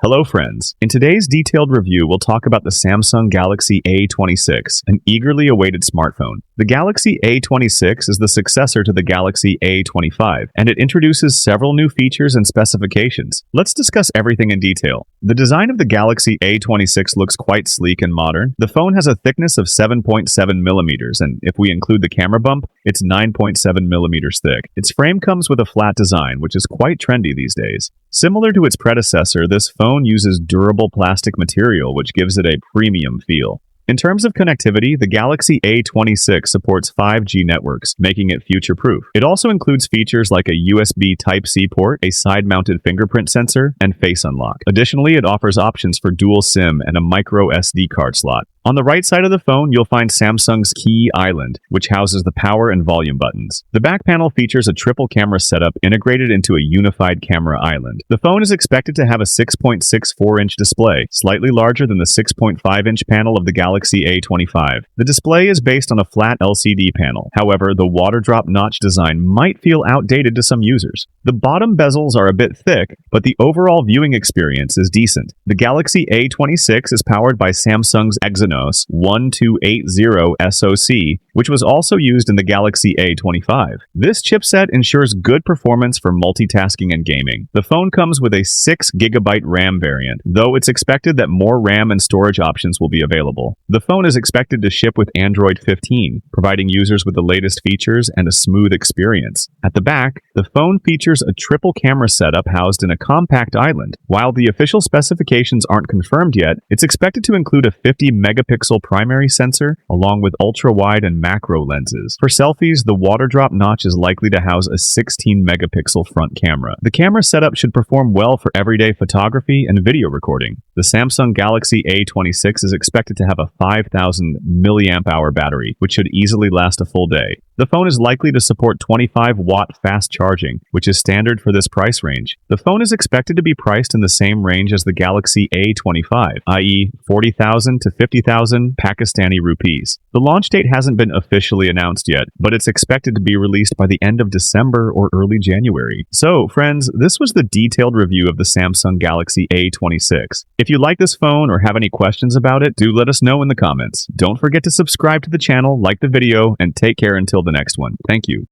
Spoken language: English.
Hello friends. In today's detailed review, we'll talk about the Samsung Galaxy A26, an eagerly awaited smartphone. The Galaxy A26 is the successor to the Galaxy A25, and it introduces several new features and specifications. Let's discuss everything in detail. The design of the Galaxy A26 looks quite sleek and modern. The phone has a thickness of 7.7 millimeters, and if we include the camera bump, it's 9.7 millimeters thick. Its frame comes with a flat design, which is quite trendy these days. Similar to its predecessor, this phone uses durable plastic material, which gives it a premium feel. In terms of connectivity, the Galaxy A26 supports 5G networks, making it future-proof. It also includes features like a USB Type-C port, a side-mounted fingerprint sensor, and face unlock. Additionally, it offers options for dual SIM and a micro SD card slot. On the right side of the phone, you'll find Samsung's Key Island, which houses the power and volume buttons. The back panel features a triple camera setup integrated into a unified camera island. The phone is expected to have a 6.64-inch display, slightly larger than the 6.5-inch panel of the Galaxy A25. The display is based on a flat LCD panel. However, the water drop notch design might feel outdated to some users. The bottom bezels are a bit thick, but the overall viewing experience is decent. The Galaxy A26 is powered by Samsung's Exynos 1280 SoC, which was also used in the Galaxy A25. This chipset ensures good performance for multitasking and gaming. The phone comes with a 6GB RAM variant, though it's expected that more RAM and storage options will be available. The phone is expected to ship with Android 15, providing users with the latest features and a smooth experience. At the back, the phone features a triple camera setup housed in a compact island. While the official specifications aren't confirmed yet, it's expected to include a 50-megapixel primary sensor, along with ultra-wide and macro lenses. For selfies, the water drop notch is likely to house a 16-megapixel front camera. The camera setup should perform well for everyday photography and video recording. The Samsung Galaxy A26 is expected to have a 5,000 mAh battery, which should easily last a full day. The phone is likely to support 25-watt fast charging, which is standard for this price range. The phone is expected to be priced in the same range as the Galaxy A25, i.e. 40,000 to 50,000 Pakistani rupees. The launch date hasn't been officially announced yet, but it's expected to be released by the end of December or early January. So, friends, this was the detailed review of the Samsung Galaxy A26. If you like this phone or have any questions about it, do let us know in the comments. Don't forget to subscribe to the channel, like the video, and take care until the next one. Thank you.